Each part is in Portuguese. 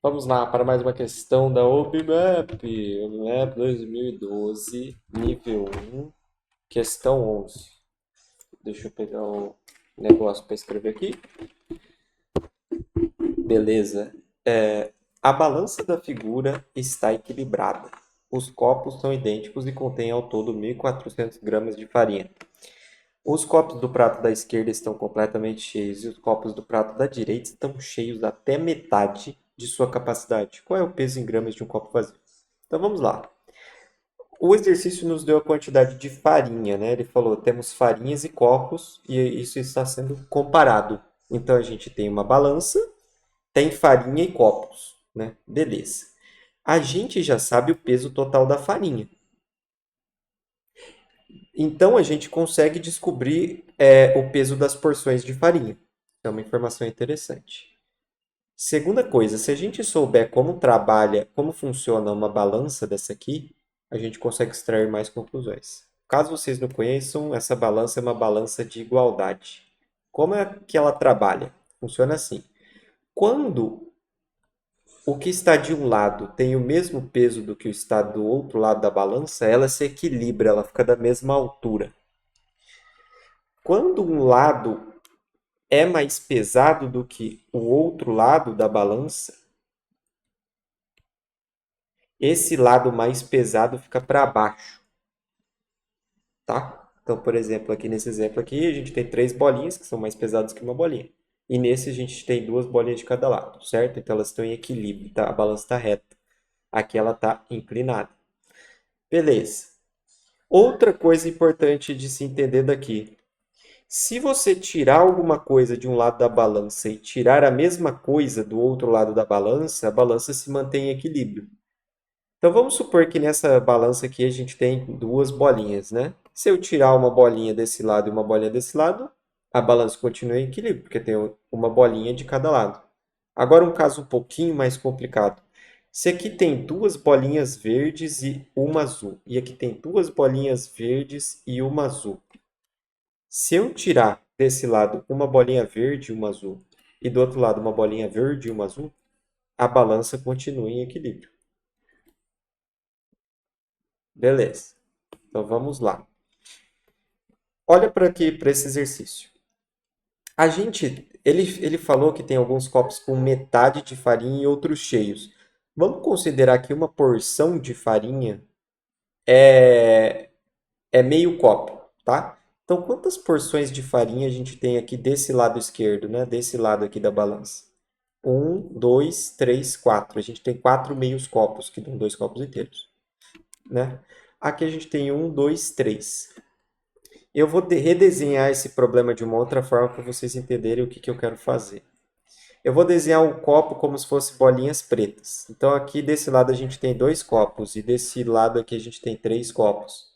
Vamos lá para mais uma questão da OBMAP. OBMAP 2012, nível 1, questão 11. Deixa eu pegar o negócio para escrever aqui. Beleza. A balança da figura está equilibrada. Os copos são idênticos e contêm ao todo 1.400 gramas de farinha. Os copos do prato da esquerda estão completamente cheios e os copos do prato da direita estão cheios até metade de sua capacidade. Qual é o peso em gramas de um copo vazio? Então vamos lá. O exercício nos deu a quantidade de farinha, né? Ele falou, temos farinhas e copos e isso está sendo comparado. Então a gente tem uma balança, tem farinha e copos, né? Beleza. A gente já sabe o peso total da farinha. Então a gente consegue descobrir o peso das porções de farinha. É uma informação interessante. Segunda coisa, se a gente souber como trabalha, como funciona uma balança dessa aqui, a gente consegue extrair mais conclusões. Caso vocês não conheçam, essa balança é uma balança de igualdade. Como é que ela trabalha? Funciona assim. Quando o que está de um lado tem o mesmo peso do que o está do outro lado da balança, ela se equilibra, ela fica da mesma altura. Quando um lado é mais pesado do que o outro lado da balança, esse lado mais pesado fica para baixo, tá? Então, por exemplo, aqui nesse exemplo aqui, a gente tem três bolinhas que são mais pesadas que uma bolinha. E nesse a gente tem duas bolinhas de cada lado, certo? Então elas estão em equilíbrio, tá? A balança está reta. Aqui ela está inclinada. Beleza. Outra coisa importante de se entender daqui. Se você tirar alguma coisa de um lado da balança e tirar a mesma coisa do outro lado da balança, a balança se mantém em equilíbrio. Então vamos supor que nessa balança aqui a gente tem duas bolinhas, né? Se eu tirar uma bolinha desse lado e uma bolinha desse lado, a balança continua em equilíbrio, porque tem uma bolinha de cada lado. Agora um caso um pouquinho mais complicado. Se aqui tem duas bolinhas verdes e uma azul, e aqui tem duas bolinhas verdes e uma azul. Se eu tirar desse lado uma bolinha verde e uma azul, e do outro lado uma bolinha verde e uma azul, a balança continua em equilíbrio. Beleza. Então vamos lá. Olha para aqui para esse exercício. Ele falou que tem alguns copos com metade de farinha e outros cheios. Vamos considerar que uma porção de farinha é, é meio copo, tá? Então, quantas porções de farinha a gente tem aqui desse lado esquerdo, né? Desse lado aqui da balança? Um, dois, três, quatro. A gente tem quatro meios copos, que dão dois copos inteiros, né? Aqui a gente tem um, dois, três. Eu vou redesenhar esse problema de uma outra forma para vocês entenderem o que eu quero fazer. Eu vou desenhar um copo como se fosse bolinhas pretas. Então aqui desse lado a gente tem dois copos e desse lado aqui a gente tem três copos.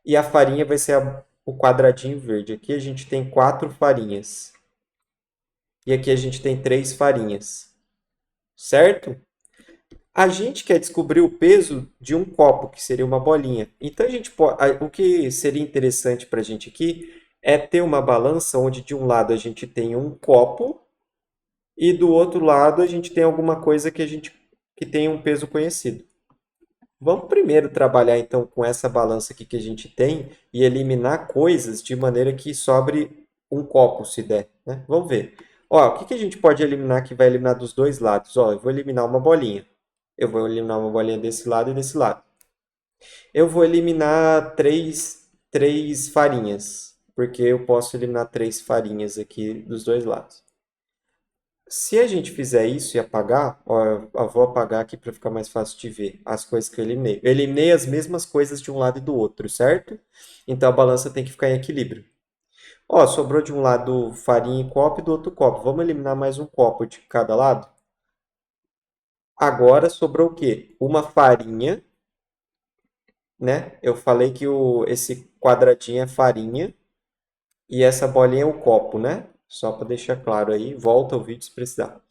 E a farinha vai ser o quadradinho verde. Aqui a gente tem quatro farinhas. E aqui a gente tem três farinhas. Certo? A gente quer descobrir o peso de um copo, que seria uma bolinha. Então a gente pode, o que seria interessante para a gente aqui é ter uma balança onde de um lado a gente tem um copo e do outro lado a gente tem alguma coisa que tem um peso conhecido. Vamos primeiro trabalhar então com essa balança aqui que a gente tem e eliminar coisas de maneira que sobre um copo, se der, né? Vamos ver. Ó, o que a gente pode eliminar que vai eliminar dos dois lados? Ó, eu vou eliminar uma bolinha. Eu vou eliminar uma bolinha desse lado e desse lado. Eu vou eliminar três farinhas, porque eu posso eliminar três farinhas aqui dos dois lados. Se a gente fizer isso e apagar, ó, eu vou apagar aqui para ficar mais fácil de ver as coisas que eu eliminei. Eu eliminei as mesmas coisas de um lado e do outro, certo? Então a balança tem que ficar em equilíbrio. Ó, sobrou de um lado farinha e copo e do outro copo. Vamos eliminar mais um copo de cada lado? Agora sobrou o quê? Uma farinha, né? Eu falei que esse quadradinho é farinha e essa bolinha é o copo, né? Só para deixar claro aí, volta o vídeo se precisar.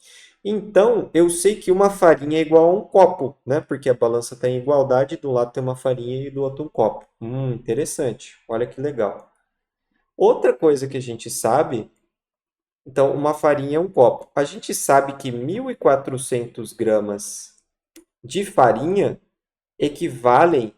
Então, eu sei que uma farinha é igual a um copo, né? Porque a balança está em igualdade, do lado tem uma farinha e do outro um copo. Interessante. Olha que legal. Outra coisa que a gente sabe Então, uma farinha é um copo. A gente sabe que 1.400 gramas de farinha equivalem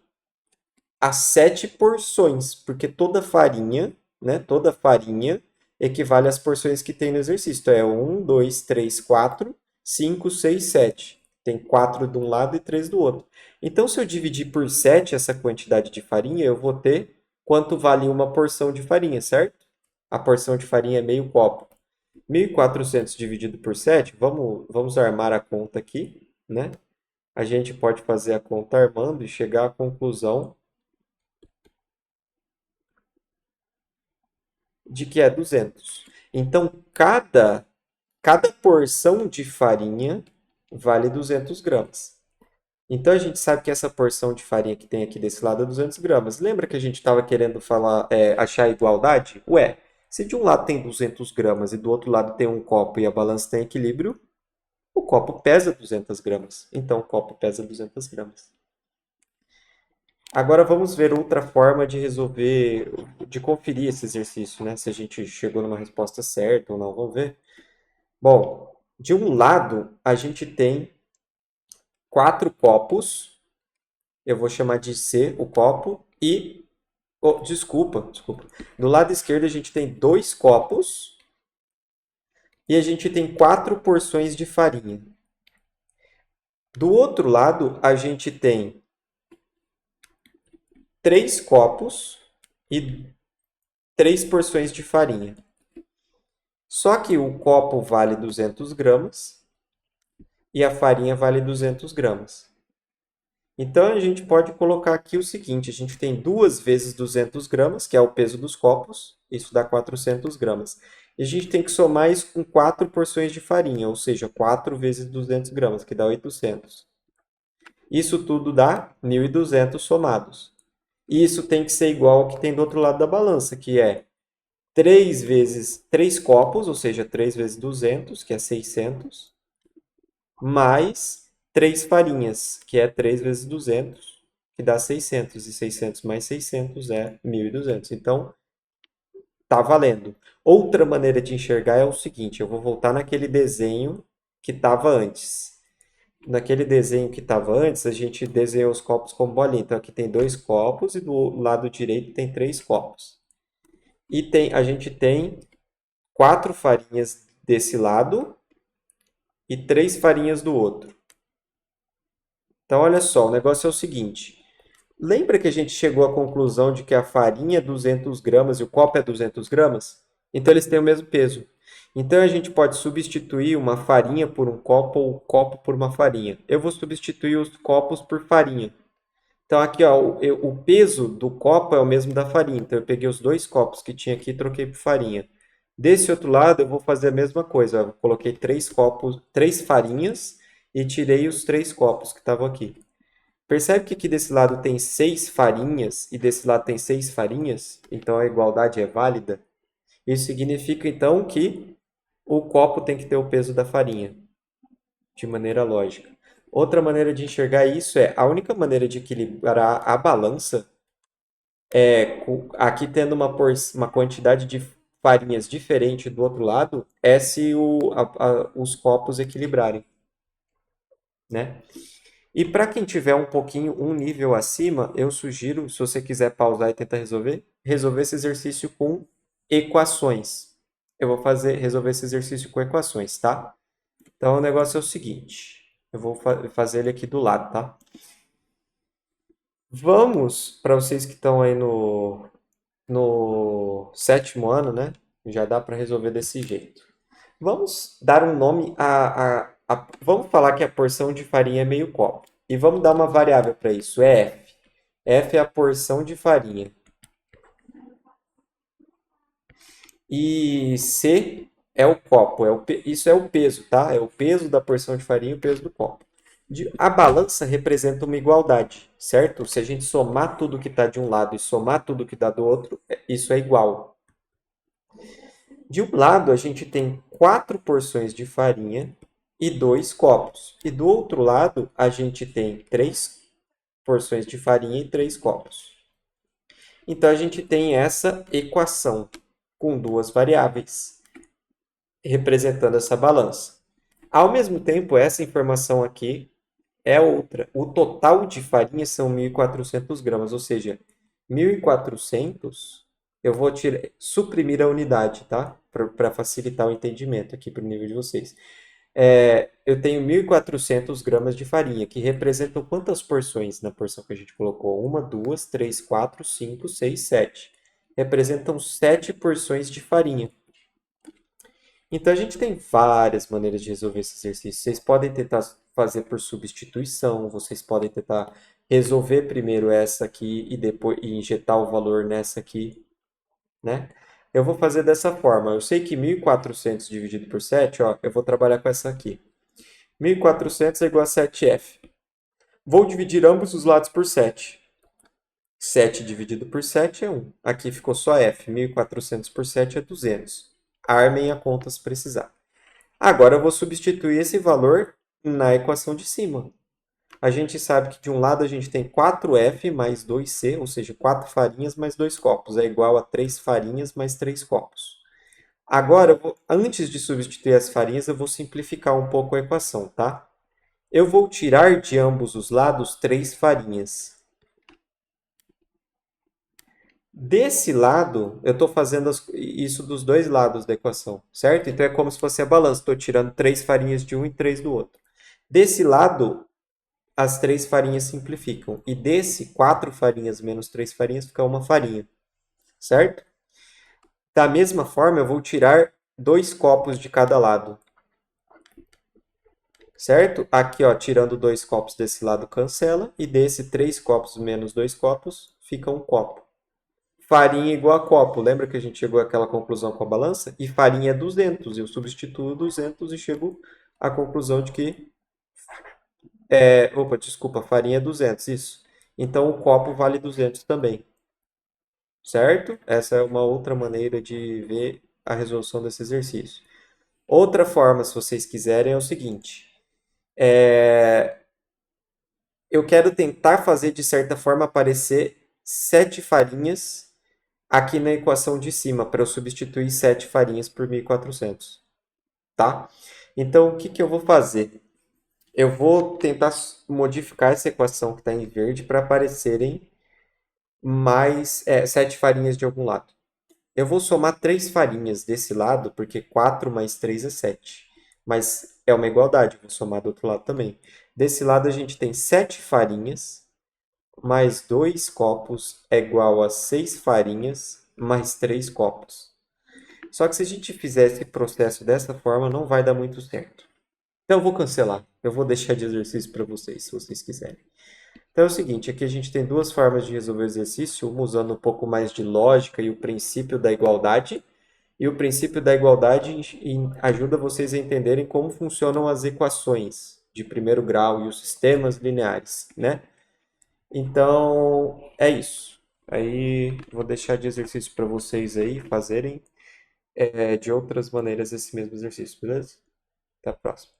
a 7 porções, porque toda farinha, né, toda farinha equivale às porções que tem no exercício. Então, é 1, 2, 3, 4, 5, 6, 7. Tem 4 de um lado e 3 do outro. Então, se eu dividir por 7 essa quantidade de farinha, eu vou ter quanto vale uma porção de farinha, certo? A porção de farinha é meio copo. 1.400 dividido por 7, vamos armar a conta aqui, né? A gente pode fazer a conta armando e chegar à conclusão de que é 200. Então, cada porção de farinha vale 200 gramas. Então, a gente sabe que essa porção de farinha que tem aqui desse lado é 200 gramas. Lembra que a gente estava querendo falar, achar a igualdade? Ué, se de um lado tem 200 gramas e do outro lado tem um copo e a balança tem equilíbrio, o copo pesa 200 gramas. Então, o copo pesa 200 gramas. Agora vamos ver outra forma de resolver, de conferir esse exercício, né? Se a gente chegou numa resposta certa ou não. Vamos ver. Bom, de um lado a gente tem 4 copos. Eu vou chamar de C o copo e, oh, desculpa. Do lado esquerdo a gente tem 2 copos e a gente tem 4 porções de farinha. Do outro lado a gente tem 3 copos e 3 porções de farinha. Só que o copo vale 200 gramas e a farinha vale 200 gramas. Então, a gente pode colocar aqui o seguinte: a gente tem 2 vezes 200 gramas, que é o peso dos copos, isso dá 400 gramas. E a gente tem que somar isso com 4 porções de farinha, ou seja, 4 vezes 200 gramas, que dá 800. Isso tudo dá 1.200 somados. E isso tem que ser igual ao que tem do outro lado da balança, que é 3 vezes 3 copos, ou seja, 3 vezes 200, que é 600, mais 3 farinhas, que é 3 vezes 200, que dá 600. E 600 mais 600 é 1.200. Então, tá valendo. Outra maneira de enxergar é o seguinte: eu vou voltar naquele desenho que estava antes. Naquele desenho que estava antes, a gente desenhou os copos como bolinha. Então, aqui tem 2 copos e do lado direito tem 3 copos. E a gente tem 4 farinhas desse lado e 3 farinhas do outro. Então, olha só, o negócio é o seguinte. Lembra que a gente chegou à conclusão de que a farinha é 200 gramas e o copo é 200 gramas? Então, eles têm o mesmo peso. Então, a gente pode substituir uma farinha por um copo ou um copo por uma farinha. Eu vou substituir os copos por farinha. Então, aqui, ó, o peso do copo é o mesmo da farinha. Então, eu peguei os 2 copos que tinha aqui e troquei por farinha. Desse outro lado, eu vou fazer a mesma coisa. Eu coloquei 3 copos, 3 farinhas e tirei os 3 copos que estavam aqui. Percebe que aqui desse lado tem 6 farinhas e desse lado tem 6 farinhas? Então, a igualdade é válida. Isso significa, então, que o copo tem que ter o peso da farinha, de maneira lógica. Outra maneira de enxergar isso é a única maneira de equilibrar a balança é aqui tendo uma quantidade de farinhas diferente do outro lado, é se os copos equilibrarem, né? E para quem tiver um nível acima, eu sugiro, se você quiser pausar e tentar resolver esse exercício com equações. Eu vou resolver esse exercício com equações, tá? Então o negócio é o seguinte, eu vou fazer ele aqui do lado, tá? Vamos, para vocês que estão aí no sétimo ano, né? Já dá para resolver desse jeito. Vamos dar um nome vamos falar que a porção de farinha é meio copo. E vamos dar uma variável para isso, é F. F é a porção de farinha. E C é o copo, isso é o peso, tá? É o peso da porção de farinha e o peso do copo. A balança representa uma igualdade, certo? Se a gente somar tudo que está de um lado e somar tudo que dá do outro, isso é igual. De um lado, a gente tem 4 porções de farinha e 2 copos. E do outro lado, a gente tem 3 porções de farinha e 3 copos. Então, a gente tem essa equação com 2 variáveis. representando essa balança. Ao mesmo tempo, essa informação aqui é outra. O total de farinha são 1.400 gramas, ou seja, 1.400 eu vou suprimir a unidade, tá? Para facilitar o entendimento aqui para o nível de vocês. Eu tenho 1.400 gramas de farinha, que representam quantas porções na porção que a gente colocou? Uma, duas, três, quatro, cinco, seis, sete. Representam 7 porções de farinha. Então a gente tem várias maneiras de resolver esse exercício. Vocês podem tentar fazer por substituição, vocês podem tentar resolver primeiro essa aqui e depois injetar o valor nessa aqui, né? Eu vou fazer dessa forma. Eu sei que 1.400 dividido por 7, ó, eu vou trabalhar com essa aqui. 1.400 é igual a 7F. Vou dividir ambos os lados por 7. 7 dividido por 7 é 1. Aqui ficou só F. 1.400 por 7 é 200. Armem a conta se precisar. Agora eu vou substituir esse valor na equação de cima. A gente sabe que de um lado a gente tem 4F mais 2C, ou seja, 4 farinhas mais 2 copos, é igual a 3 farinhas mais 3 copos. Agora, antes de substituir as farinhas, eu vou simplificar um pouco a equação, tá? Eu vou tirar de ambos os lados 3 farinhas. Desse lado, eu estou fazendo isso dos dois lados da equação, certo? Então é como se fosse a balança. Estou tirando 3 farinhas de um e 3 do outro. Desse lado, as 3 farinhas simplificam. E desse, 4 farinhas menos 3 farinhas fica uma farinha, certo? Da mesma forma, eu vou tirar 2 copos de cada lado, certo? Aqui, ó, tirando 2 copos desse lado cancela. E desse, 3 copos menos 2 copos fica um copo. Farinha igual a copo. Lembra que a gente chegou àquela conclusão com a balança? E farinha é 200. Eu substituo 200 e chego à conclusão de que... opa, desculpa, farinha é 200, isso. Então o copo vale 200 também, certo? Essa é uma outra maneira de ver a resolução desse exercício. Outra forma, se vocês quiserem, é o seguinte. Eu quero tentar fazer, de certa forma, aparecer 7 farinhas aqui na equação de cima, para eu substituir 7 farinhas por 1.400, tá? Então, o que que eu vou fazer? Eu vou tentar modificar essa equação que está em verde para aparecerem mais 7 farinhas de algum lado. Eu vou somar 3 farinhas desse lado, porque 4 mais 3 é 7. Mas é uma igualdade, vou somar do outro lado também. Desse lado a gente tem 7 farinhas, mais 2 copos é igual a 6 farinhas, mais 3 copos. Só que se a gente fizer esse processo dessa forma, não vai dar muito certo. Então eu vou cancelar. Eu vou deixar de exercício para vocês, se vocês quiserem. Então é o seguinte, aqui a gente tem duas formas de resolver o exercício, uma usando um pouco mais de lógica e o princípio da igualdade. E o princípio da igualdade ajuda vocês a entenderem como funcionam as equações de primeiro grau e os sistemas lineares, né? Então, é isso. Aí vou deixar de exercício para vocês aí fazerem de outras maneiras esse mesmo exercício, beleza? Até a próxima.